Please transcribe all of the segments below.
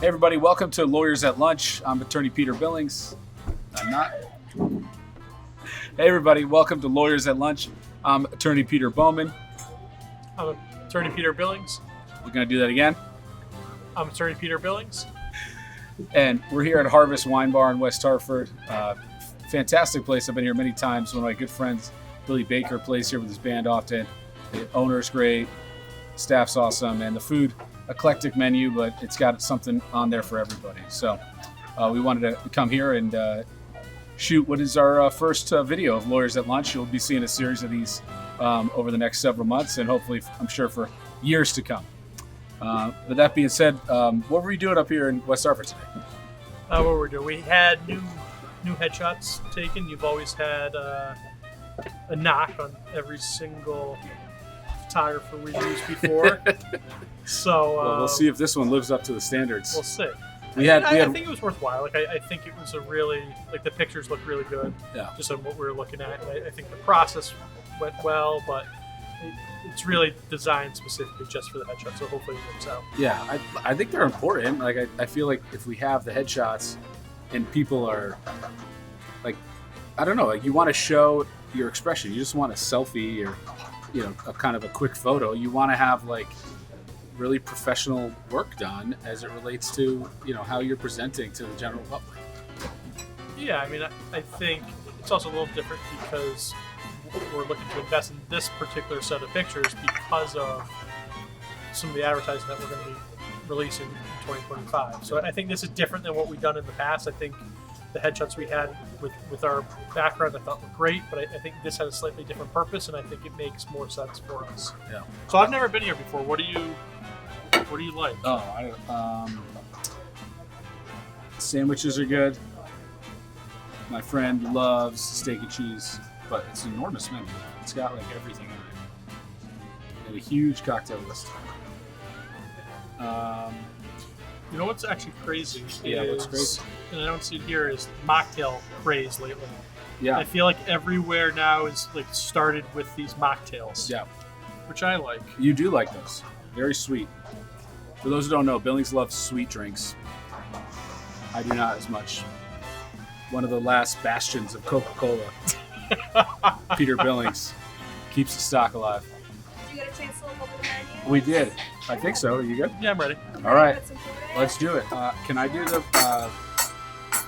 Hey everybody, welcome to Lawyers at Lunch. I'm attorney Peter Billings. I'm not. Hey everybody, welcome to Lawyers at Lunch. I'm attorney Peter Bowman. I'm attorney Peter Billings. We're going to do that again. I'm attorney Peter Billings. And we're here at Harvest Wine Bar in West Hartford. Fantastic place. I've been here many times. One of my good friends, Billy Baker, plays here with his band often. The owner's great, staff's awesome, and the food, eclectic menu, but it's got something on there for everybody. So we wanted to come here and shoot what is our first video of Lawyers at Lunch. You'll be seeing a series of these over the next several months and hopefully, I'm sure, for years to come. With that being said, what were you doing up here in West Hartford today? What were we doing? We had new headshots taken. You've always had a knock on every single photographer we've used before. So Well, we'll see if this one lives up to the standards. We'll see. I think it was worthwhile. I think it was a really, the pictures look really good. Yeah. Just on what we were looking at. I think the process went well, but it's really designed specifically just for the headshot. So hopefully it works out. Yeah, I think they're important. Like I feel like if we have the headshots and people are like, I don't know, like you want to show your expression. You just want a selfie or, a kind of a quick photo. You want to have like really professional work done as it relates to, how you're presenting to the general public. Yeah, I mean, I think it's also a little different because we're looking to invest in this particular set of pictures because of some of the advertising that we're going to be releasing in 2025. So I think this is different than what we've done in the past. I think the headshots we had with our background I thought were great, but I think this has a slightly different purpose, and I think it makes more sense for us. Yeah. So I've never been here before. What do you like? Sandwiches are good. My friend loves steak and cheese, but it's an enormous menu. It's got like everything on it. And a huge cocktail list. You know what's actually crazy? Yeah, what's crazy? And I don't see it here, is mocktail craze lately. Yeah. I feel like everywhere now is like started with these mocktails. Yeah. Which I like. You do like those. Very sweet. For those who don't know, Billings loves sweet drinks. I do not as much. One of the last bastions of Coca-Cola. Peter Billings keeps the stock alive. Did you get a chance to look over the menu? We did. I think so. Are you good? Yeah, I'm ready. All right. Put some food in? Let's do it. Can I do the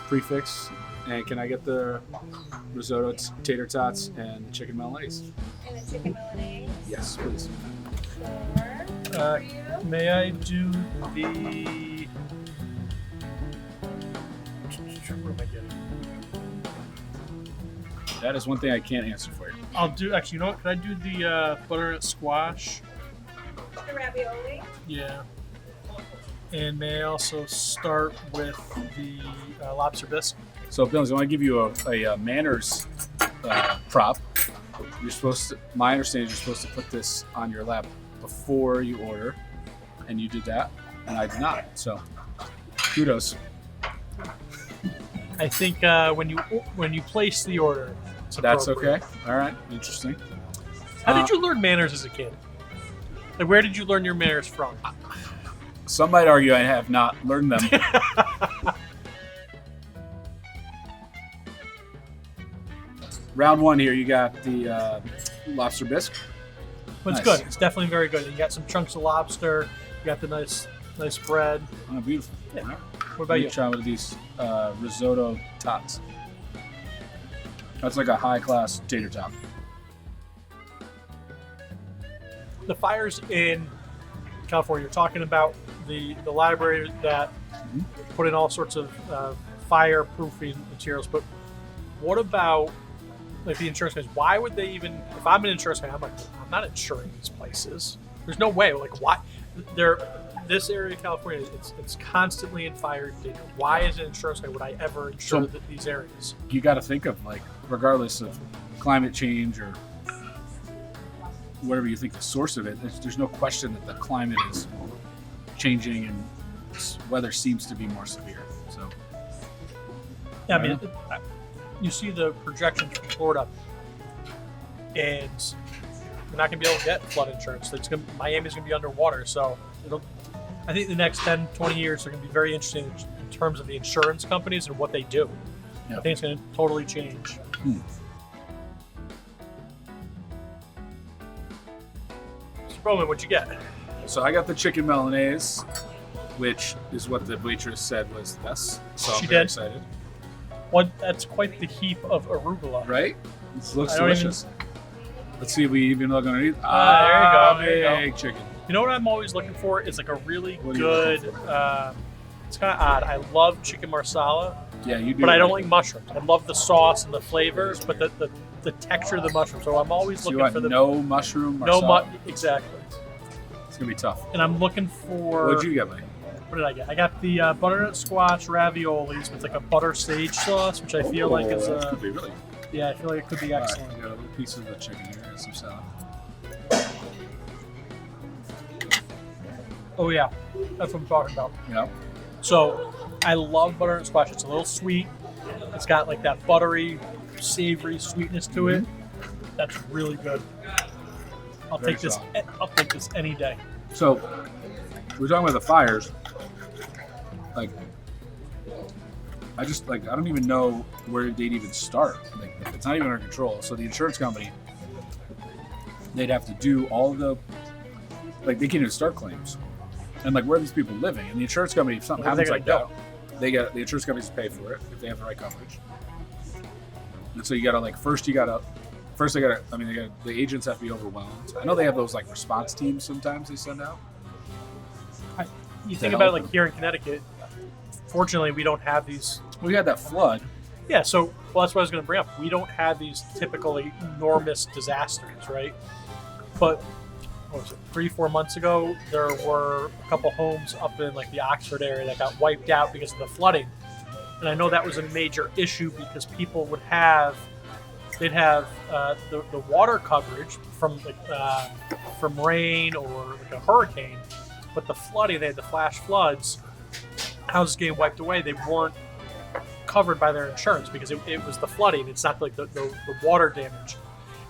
prefix? And can I get the risotto, tater tots, and chicken Milanese? And a chicken Milanese. Yes, please. Sure. For you. May I do the... What am I getting? That is one thing I can't answer for you. I'll do... Actually, you know what? Could I do the butternut squash? The ravioli. Yeah. And may I also start with the lobster bisque? So, Billings, I want to give you a manners prop. You're supposed to, my understanding is you're supposed to put this on your lap before you order, and you did that, and I did not. So, kudos. I think when you place the order, it's That's appropriate. okay. All right. Interesting. How did you learn manners as a kid? Like, where did you learn your manners from? Some might argue I have not learned them. Round one here, you got the lobster bisque. But it's Nice. good. It's definitely very good. You got some chunks of lobster. You got the nice bread. Oh, beautiful. Yeah. All right. What about you? Try with these risotto tots. That's like a high-class tater tot. The fires in California. You're talking about the library that put in all sorts of fireproofing materials. But what about like the insurance companies? Why would they even? If I'm an insurance company, I'm not insuring these places. There's no way. Like why? This area of California, it's constantly in fire danger. Why, as an insurance company, would I ever insure these areas? You got to think of, like, regardless of climate change or whatever you think the source of it, there's no question that the climate is changing and weather seems to be more severe. So, yeah, I mean, you see the projections from Florida, and we're not going to be able to get flood insurance. Miami's going to be underwater, so I think the next 10, 20 years are going to be very interesting in terms of the insurance companies and what they do. Yeah. I think it's going to totally change. Mr. Bowman, what'd you get? So I got the chicken Milanese, which is what the waitress said was the best. So I'm She very did? excited. That's quite the heap of arugula. Right? This looks I don't delicious. Let's see if we even look underneath. There you go. Big chicken. You know what I'm always looking for is like a really What are you good. looking for? It's kind of odd. I love chicken marsala, Yeah, you do. but I don't like mushrooms. I love the sauce and the flavors, but the texture of the mushroom. So I'm always So you looking want for the no mushroom no marsala? exactly. It's gonna be tough. And I'm looking for. What'd you get, Mike? What did I get? I got the butternut squash raviolis with like a butter sage sauce, which I feel like is That could be really. yeah, I feel like it could be All right, excellent. I got a little piece of the chicken here and some salad. Oh yeah, that's what I'm talking about. Yeah. So I love butternut squash. It's a little sweet. It's got like that buttery, savory sweetness to it. That's really good. I'll Very take this. solid. I'll take this any day. So we're talking about the fires. Like, I don't even know where they'd even start. Like, it's not even under control. So the insurance company, they'd have to do all the, like, they can't even start claims. And like, where are these people living? And the insurance company, if something What are they happens like gonna that, the insurance companies pay for it if they have the right coverage. And so you gotta the agents have to be overwhelmed. I know they have those like response teams sometimes they send out. You To think about it, help like here in Connecticut. Fortunately, we don't have these. We had that flood. Yeah, so that's what I was going to bring up. We don't have these typical enormous disasters, right? But what was it, 3-4 months ago, there were a couple homes up in like the Oxford area that got wiped out because of the flooding, and I know that was a major issue because people would have the water coverage from from rain or like a hurricane, but the flooding, they had the flash floods. Houses getting wiped away, they weren't covered by their insurance because it was the flooding. It's not like the water damage.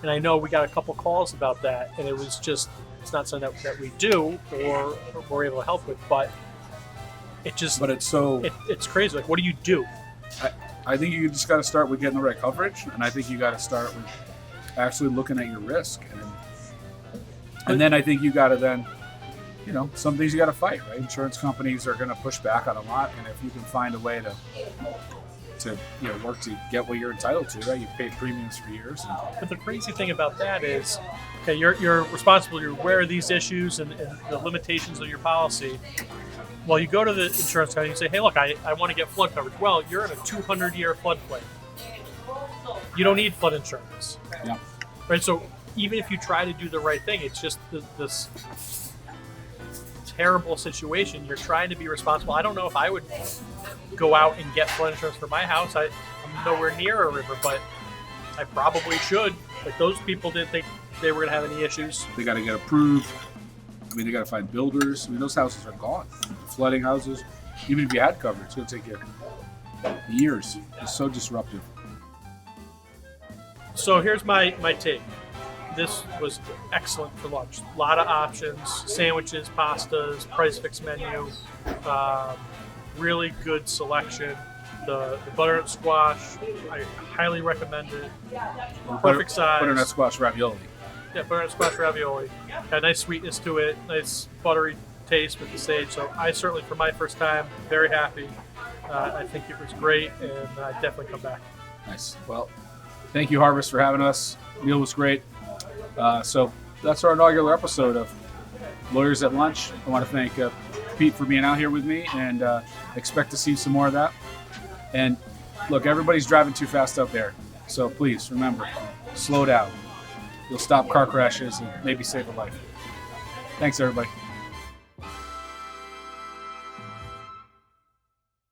And I know we got a couple calls about that, and it was just, it's not something that we do or we're able to help with, but it just, But it's so. it's crazy. Like, what do you do? I think you just got to start with getting the right coverage, and I think you got to start with actually looking at your risk, and then I think you got to then, some things you got to fight, right? Insurance companies are going to push back on a lot, and if you can find a way to work to get what you're entitled to, right? You paid premiums for years. But the crazy thing about that is, okay, you're responsible, you're aware of these issues and the limitations of your policy. Well, you go to the insurance company and you say, hey, look, I want to get flood coverage. Well, you're in a 200-year floodplain. You don't need flood insurance. Yeah. Right? So even if you try to do the right thing, it's just this terrible situation. You're trying to be responsible. I don't know if I would go out and get flood insurance for my house. I'm nowhere near a river, but I probably should. Like, those people didn't think they were going to have any issues. They got to get approved. I mean, they got to find builders. I mean, those houses are gone. Flooding houses, even if you had coverage, it's going to take you years. It's so disruptive. So here's my take. This was excellent for lunch. A lot of options, sandwiches, pastas, price fix menu, really good selection. The butternut squash, I highly recommend it. Perfect size. Butternut squash ravioli. Yeah, butternut squash ravioli. Got a nice sweetness to it, nice buttery taste with the sage. So I certainly, for my first time, very happy. I think it was great, and I'd definitely come back. Nice. Well, thank you, Harvest, for having us. Meal was great. So that's our inaugural episode of Lawyers at Lunch. I want to thank Pete for being out here with me, and expect to see some more of that. And look, everybody's driving too fast out there. So please remember, slow down. You'll stop car crashes and maybe save a life. Thanks, everybody.